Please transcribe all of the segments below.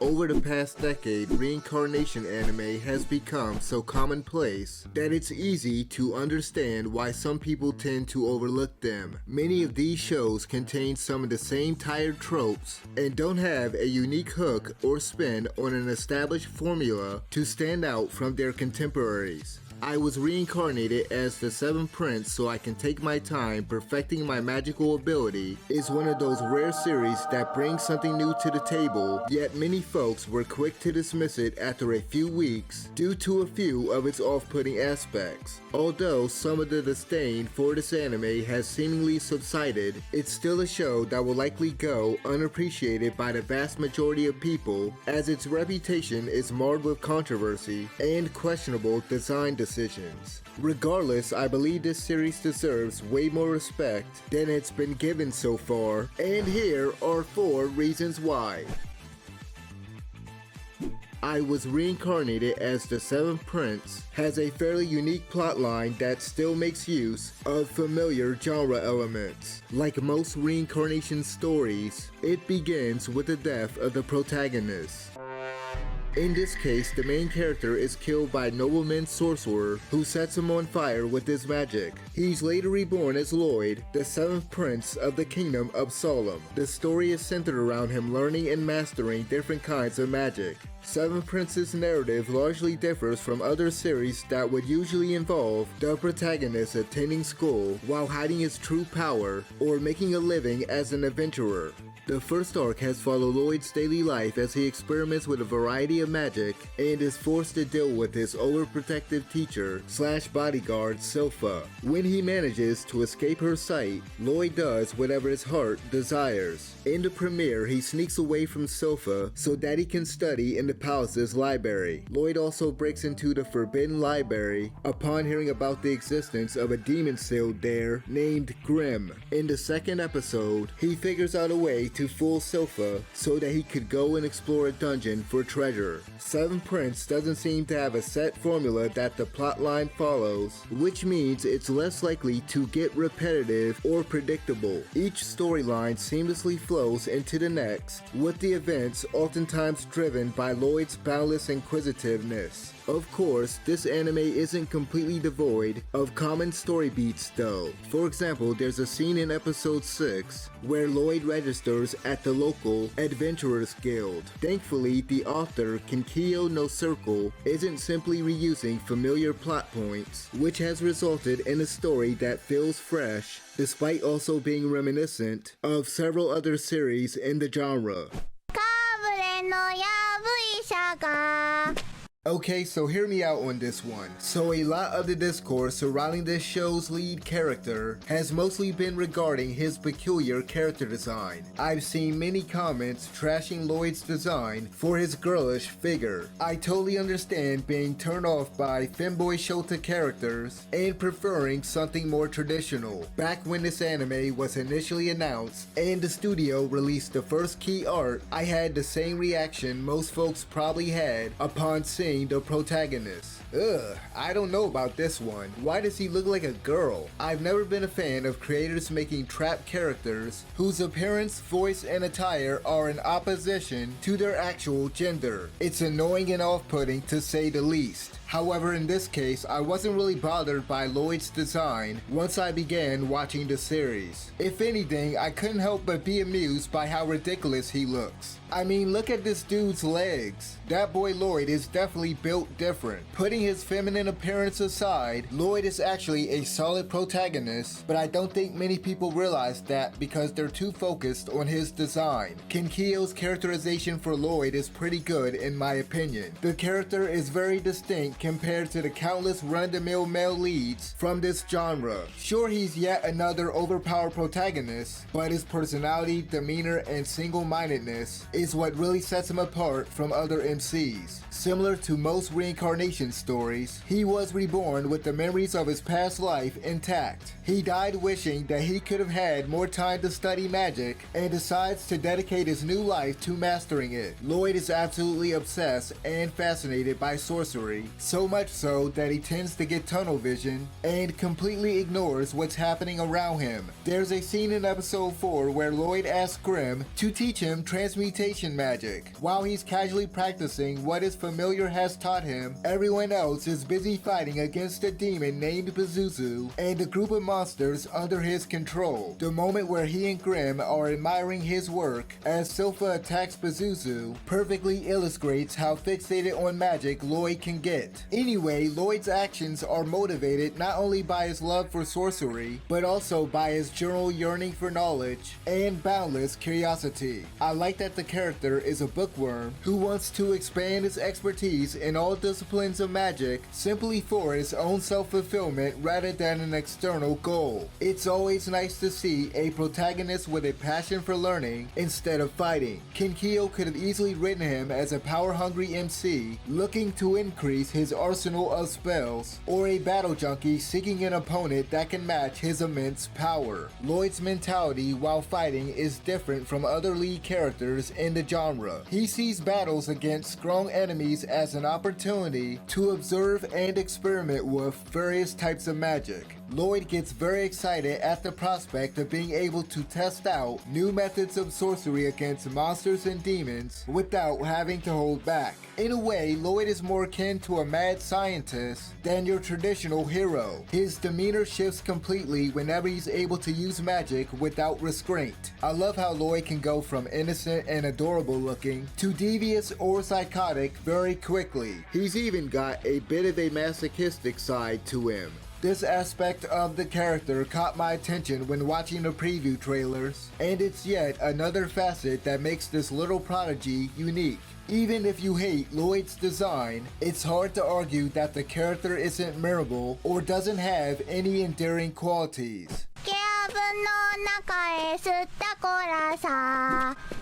Over the past decade, reincarnation anime has become so commonplace that it's easy to understand why some people tend to overlook them. Many of these shows contain some of the same tired tropes and don't have a unique hook or spin on an established formula to stand out from their contemporaries. I was reincarnated as the 7th Prince so I can take my time perfecting my magical ability is one of those rare series that brings something new to the table, yet many folks were quick to dismiss it after a few weeks due to a few of its off-putting aspects. Although some of the disdain for this anime has seemingly subsided, it's still a show that will likely go unappreciated by the vast majority of people as its reputation is marred with controversy and questionable design decisions. Regardless, I believe this series deserves way more respect than it's been given so far, and here are 4 reasons why. I Was Reincarnated as the 7th Prince has a fairly unique plotline that still makes use of familiar genre elements. Like most reincarnation stories, it begins with the death of the protagonist. In this case, the main character is killed by a nobleman sorcerer who sets him on fire with his magic. He's later reborn as Lloyd, the 7th Prince of the Kingdom of Solemn. The story is centered around him learning and mastering different kinds of magic. 7th Prince's narrative largely differs from other series that would usually involve the protagonist attending school while hiding his true power or making a living as an adventurer. The first arc has followed Lloyd's daily life as he experiments with a variety of magic and is forced to deal with his overprotective teacher / bodyguard Silpha. When he manages to escape her sight, Lloyd does whatever his heart desires. In the premiere, he sneaks away from Silpha so that he can study in the palace's library. Lloyd also breaks into the Forbidden Library upon hearing about the existence of a demon sealed there named Grimm. In the second episode, he figures out a way to fool Silpha so that he could go and explore a dungeon for treasure. 7th Prince doesn't seem to have a set formula that the plotline follows, which means it's less likely to get repetitive or predictable. Each storyline seamlessly flows into the next, with the events oftentimes driven by Lloyd's boundless inquisitiveness. Of course, this anime isn't completely devoid of common story beats though. For example, there's a scene in episode 6 where Lloyd registers at the local Adventurers Guild. Thankfully, the author Kenkiyo no Circle isn't simply reusing familiar plot points, which has resulted in a story that feels fresh, despite also being reminiscent of several other series in the genre. Okay, so hear me out on this one. So a lot of the discourse surrounding this show's lead character has mostly been regarding his peculiar character design. I've seen many comments trashing Lloyd's design for his girlish figure. I totally understand being turned off by femboy Shota characters and preferring something more traditional. Back when this anime was initially announced and the studio released the first key art, I had the same reaction most folks probably had upon seeing the protagonist. Ugh, I don't know about this one. Why does he look like a girl? I've never been a fan of creators making trap characters whose appearance, voice, and attire are in opposition to their actual gender. It's annoying and off-putting to say the least. However, in this case, I wasn't really bothered by Lloyd's design once I began watching the series. If anything, I couldn't help but be amused by how ridiculous he looks. I mean, look at this dude's legs. That boy Lloyd is definitely built different. Putting his feminine appearance aside, Lloyd is actually a solid protagonist, but I don't think many people realize that because they're too focused on his design. Kenkiyo's characterization for Lloyd is pretty good in my opinion. The character is very distinct compared to the countless run-of-the-mill male leads from this genre. Sure, he's yet another overpowered protagonist, but his personality, demeanor, and single-mindedness is what really sets him apart from other MCs. Similar to most reincarnation stories, he was reborn with the memories of his past life intact. He died wishing that he could have had more time to study magic and decides to dedicate his new life to mastering it. Lloyd is absolutely obsessed and fascinated by sorcery, so much so that he tends to get tunnel vision and completely ignores what's happening around him. There's a scene in episode 4 where Lloyd asks Grimm to teach him transmutation magic. While he's casually practicing what his familiar has taught him, everyone else is busy fighting against a demon named Pazuzu and a group of monsters under his control. The moment where he and Grimm are admiring his work as Silpha attacks Pazuzu perfectly illustrates how fixated on magic Lloyd can get. Anyway, Lloyd's actions are motivated not only by his love for sorcery, but also by his general yearning for knowledge and boundless curiosity. I like that the character is a bookworm who wants to expand his expertise in all disciplines of magic simply for his own self-fulfillment rather than an external goal. It's always nice to see a protagonist with a passion for learning instead of fighting. Kenkyo could have easily written him as a power-hungry MC looking to increase his arsenal of spells, or a battle junkie seeking an opponent that can match his immense power. Lloyd's mentality while fighting is different from other lead characters in the genre. He sees battles against strong enemies as an opportunity to observe and experiment with various types of magic. Lloyd gets very excited at the prospect of being able to test out new methods of sorcery against monsters and demons without having to hold back. In a way, Lloyd is more akin to a mad scientist than your traditional hero. His demeanor shifts completely whenever he's able to use magic without restraint. I love how Lloyd can go from innocent and adorable looking to devious or psychotic very quickly. He's even got a bit of a masochistic side to him. This aspect of the character caught my attention when watching the preview trailers, and it's yet another facet that makes this little prodigy unique. Even if you hate Lloyd's design, it's hard to argue that the character isn't memorable or doesn't have any endearing qualities.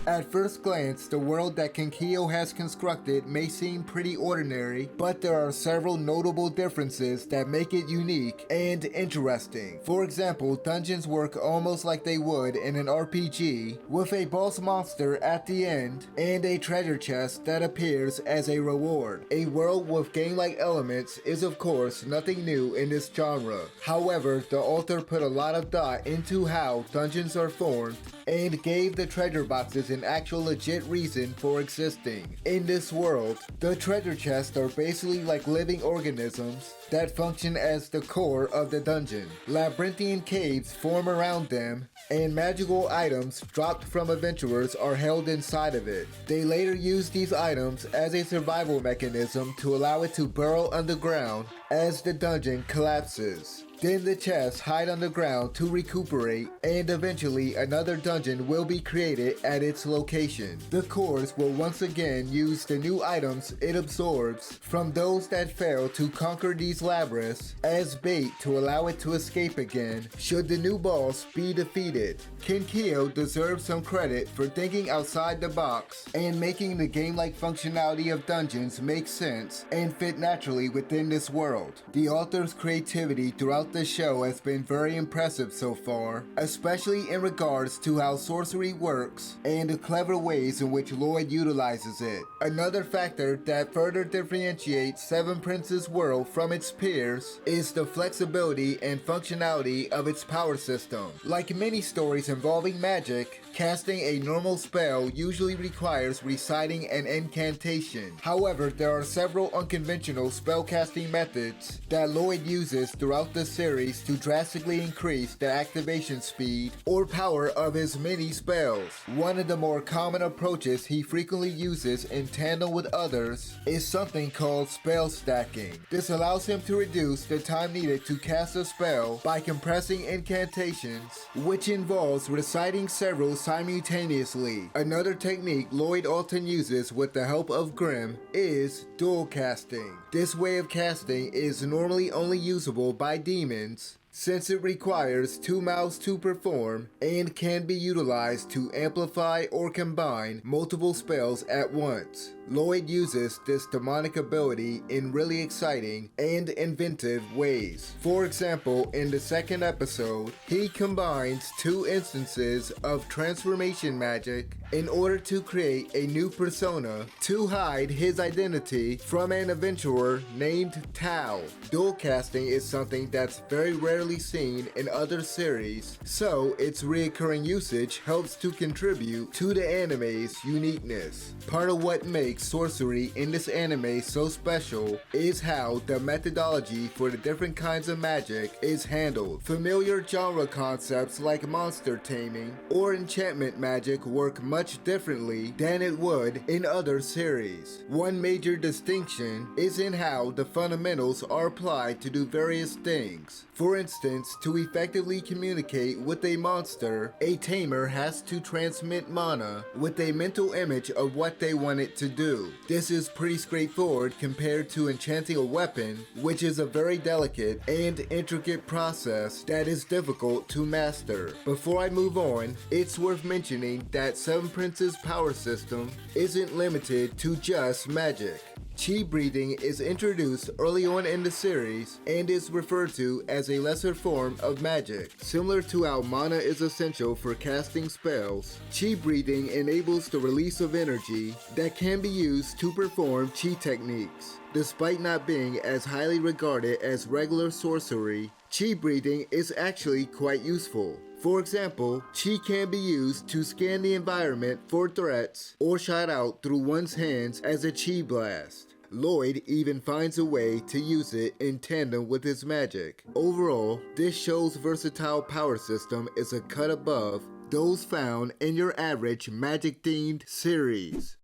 At first glance, the world that Kenkyo has constructed may seem pretty ordinary, but there are several notable differences that make it unique and interesting. For example, dungeons work almost like they would in an RPG, with a boss monster at the end and a treasure chest that appears as a reward. A world with game-like elements is of course nothing new in this genre. However, the author put a lot of thought into how dungeons are formed and gave the treasure boxes an actual legit reason for existing. In this world, the treasure chests are basically like living organisms that function as the core of the dungeon. Labyrinthian caves form around them, and magical items dropped from adventurers are held inside of it. They later use these items as a survival mechanism to allow it to burrow underground as the dungeon collapses. Then the chests hide underground to recuperate, and eventually another dungeon will be created at its location. The cores will once again use the new items it absorbs from those that fail to conquer these labyrinths as bait to allow it to escape again should the new boss be defeated. Kenkyo deserves some credit for thinking outside the box and making the game-like functionality of dungeons make sense and fit naturally within this world. The author's creativity throughout the show has been very impressive so far, especially in regards to how sorcery works and the clever ways in which Lloyd utilizes it. Another factor that further differentiates Seven Princes' world from its peers is the flexibility and functionality of its power system. Like many stories involving magic, casting a normal spell usually requires reciting an incantation. However, there are several unconventional spellcasting methods that Lloyd uses throughout the series to drastically increase the activation speed or power of his many spells. One of the more common approaches he frequently uses in tandem with others is something called spell stacking. This allows him to reduce the time needed to cast a spell by compressing incantations, which involves reciting several simultaneously. Another technique Lloyd often uses with the help of Grimm is dual casting. This way of casting is normally only usable by demons, since it requires 2 mouths to perform and can be utilized to amplify or combine multiple spells at once. Lloyd uses this demonic ability in really exciting and inventive ways. For example, in the second episode, he combines two instances of transformation magic in order to create a new persona to hide his identity from an adventurer named Tao. Dual casting is something that's very rarely seen in other series, so its reoccurring usage helps to contribute to the anime's uniqueness. Part of what makes sorcery in this anime so special is how the methodology for the different kinds of magic is handled. Familiar genre concepts like monster taming or enchantment magic work much differently than it would in other series. One major distinction is in how the fundamentals are applied to do various things. For instance, to effectively communicate with a monster, a tamer has to transmit mana with a mental image of what they want it to do. This is pretty straightforward compared to enchanting a weapon, which is a very delicate and intricate process that is difficult to master. Before I move on, it's worth mentioning that Seven Prince's power system isn't limited to just magic. Chi breathing is introduced early on in the series and is referred to as a lesser form of magic. Similar to how mana is essential for casting spells, Chi breathing enables the release of energy that can be used to perform Chi techniques. Despite not being as highly regarded as regular sorcery, Chi breathing is actually quite useful. For example, Chi can be used to scan the environment for threats or shot out through one's hands as a Chi blast. Lloyd even finds a way to use it in tandem with his magic. Overall, this show's versatile power system is a cut above those found in your average magic-themed series.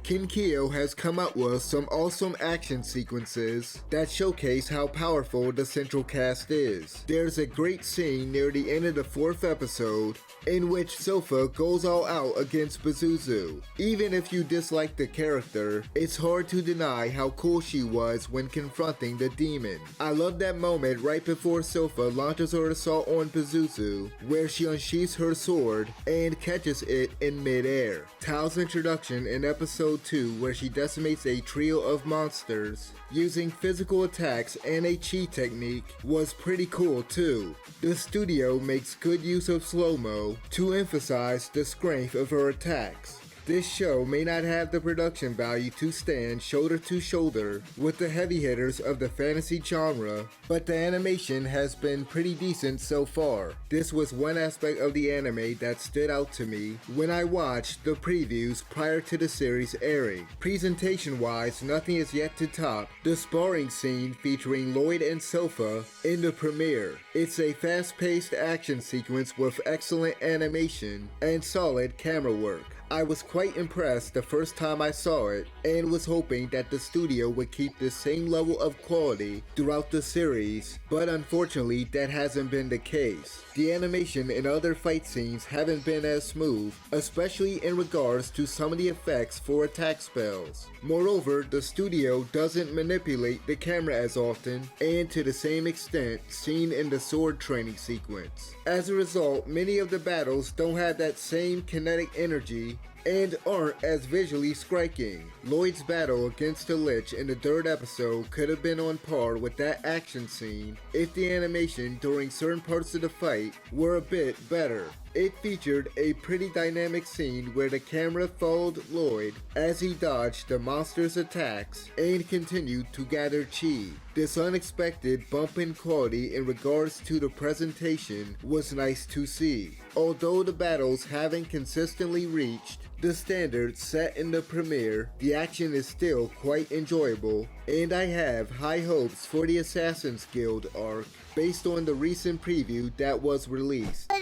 Kinkyo has come up with some awesome action sequences that showcase how powerful the central cast is. There's a great scene near the end of the 4th episode in which Sofa goes all out against Pazuzu. Even if you dislike the character, it's hard to deny how cool she was when confronting the demon. I love that moment right before Sofa launches her assault on Pazuzu, where she unsheaths her sword and catches it in midair. Tao's introduction in episode 2, where she decimates a trio of monsters using physical attacks and a chi technique, was pretty cool too. The studio makes good use of slow-mo to emphasize the strength of her attacks. This show may not have the production value to stand shoulder to shoulder with the heavy hitters of the fantasy genre, but the animation has been pretty decent so far. This was one aspect of the anime that stood out to me when I watched the previews prior to the series airing. Presentation-wise, nothing is yet to top the sparring scene featuring Lloyd and Sofa in the premiere. It's a fast-paced action sequence with excellent animation and solid camera work. I was quite impressed the first time I saw it and was hoping that the studio would keep the same level of quality throughout the series, but unfortunately that hasn't been the case. The animation and other fight scenes haven't been as smooth, especially in regards to some of the effects for attack spells. Moreover, the studio doesn't manipulate the camera as often and to the same extent seen in the sword training sequence. As a result, many of the battles don't have that same kinetic energy and aren't as visually striking. Lloyd's battle against the Lich in the 3rd episode could have been on par with that action scene if the animation during certain parts of the fight were a bit better. It featured a pretty dynamic scene where the camera followed Lloyd as he dodged the monster's attacks and continued to gather chi. This unexpected bump in quality in regards to the presentation was nice to see. Although the battles haven't consistently reached the standards set in the premiere, the action is still quite enjoyable, and I have high hopes for the Assassin's Guild arc based on the recent preview that was released.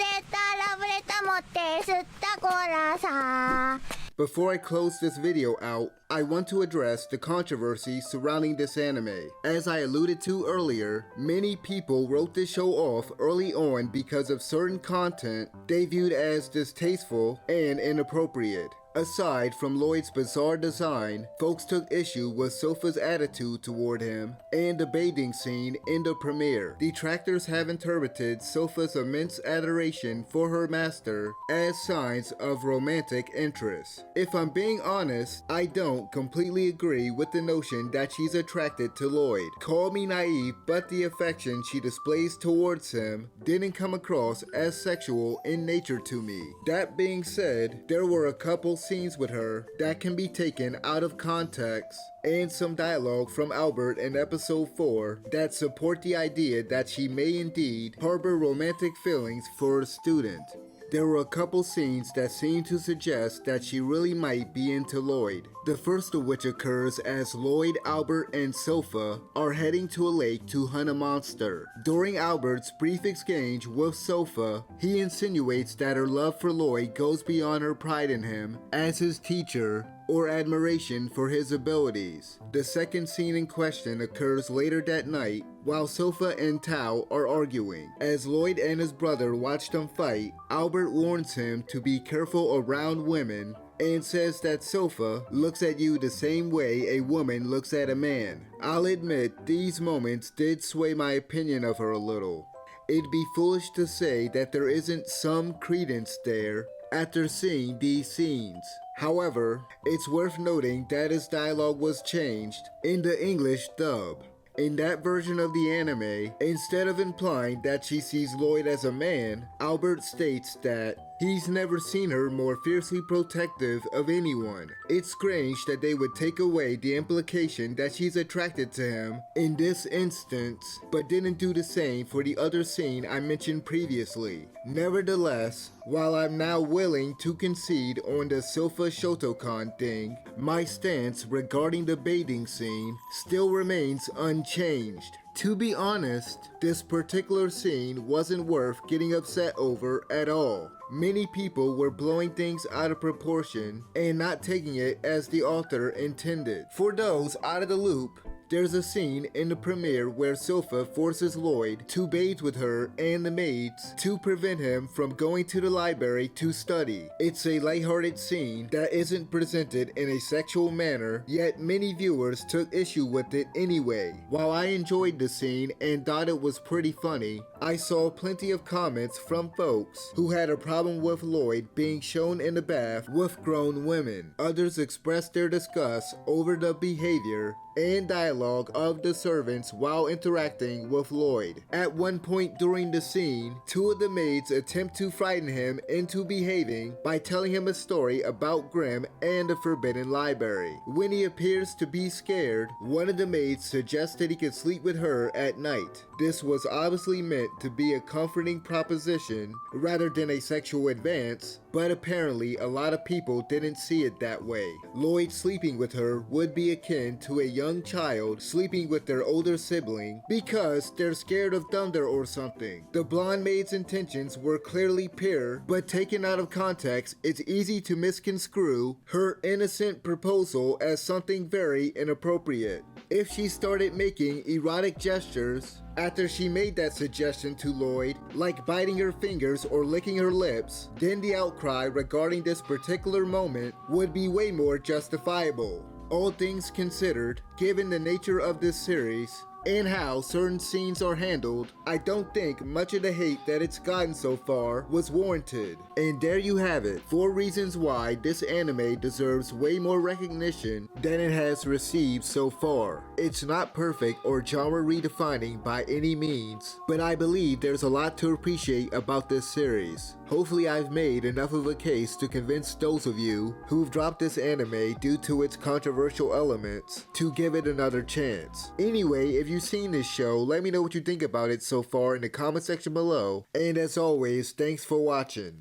Before I close this video out, I want to address the controversy surrounding this anime. As I alluded to earlier, many people wrote this show off early on because of certain content they viewed as distasteful and inappropriate. Aside from Lloyd's bizarre design, folks took issue with Sofa's attitude toward him and the bathing scene in the premiere. Detractors have interpreted Sofa's immense adoration for her master as signs of romantic interest. If I'm being honest, I don't completely agree with the notion that she's attracted to Lloyd. Call me naive, but the affection she displays towards him didn't come across as sexual in nature to me. That being said, there were a couple scenes with her that can be taken out of context and some dialogue from Albert in episode 4 that support the idea that she may indeed harbor romantic feelings for a student. There were a couple scenes that seem to suggest that she really might be into Lloyd. The first of which occurs as Lloyd, Albert, and Sofa are heading to a lake to hunt a monster. During Albert's brief exchange with Sofa, he insinuates that her love for Lloyd goes beyond her pride in him as his teacher or admiration for his abilities. The second scene in question occurs later that night while Sofa and Tao are arguing. As Lloyd and his brother watch them fight, Albert warns him to be careful around women and says that Sofa looks at you the same way a woman looks at a man. I'll admit these moments did sway my opinion of her a little. It'd be foolish to say that there isn't some credence there after seeing these scenes. However, it's worth noting that his dialogue was changed in the English dub. In that version of the anime, instead of implying that she sees Lloyd as a man, Albert states that he's never seen her more fiercely protective of anyone. It's strange that they would take away the implication that she's attracted to him in this instance, but didn't do the same for the other scene I mentioned previously. Nevertheless, while I'm now willing to concede on the Sofa Shotokan thing, my stance regarding the bathing scene still remains unchanged. To be honest, this particular scene wasn't worth getting upset over at all. Many people were blowing things out of proportion and not taking it as the author intended. For those out of the loop, there's a scene in the premiere where Sofa forces Lloyd to bathe with her and the maids to prevent him from going to the library to study. It's a lighthearted scene that isn't presented in a sexual manner, yet many viewers took issue with it anyway. While I enjoyed the scene and thought it was pretty funny, I saw plenty of comments from folks who had a problem with Lloyd being shown in the bath with grown women. Others expressed their disgust over the behavior and dialogue of the servants while interacting with Lloyd. At one point during the scene, two of the maids attempt to frighten him into behaving by telling him a story about Grimm and the Forbidden Library. When he appears to be scared, one of the maids suggests that he could sleep with her at night. This was obviously meant to be a comforting proposition rather than a sexual advance, but apparently a lot of people didn't see it that way. Lloyd sleeping with her would be akin to a young child sleeping with their older sibling because they're scared of thunder or something. The blonde maid's intentions were clearly pure, but taken out of context, it's easy to misconstrue her innocent proposal as something very inappropriate. If she started making erotic gestures after she made that suggestion to Lloyd, like biting her fingers or licking her lips, then the outcry regarding this particular moment would be way more justifiable. All things considered, given the nature of this series, and how certain scenes are handled, I don't think much of the hate that it's gotten so far was warranted. And there you have it, 4 reasons why this anime deserves way more recognition than it has received so far. It's not perfect or genre redefining by any means, but I believe there's a lot to appreciate about this series. Hopefully I've made enough of a case to convince those of you who've dropped this anime due to its controversial elements to give it another chance. Anyway, if you've seen this show, let me know what you think about it so far in the comment section below, and as always, thanks for watching.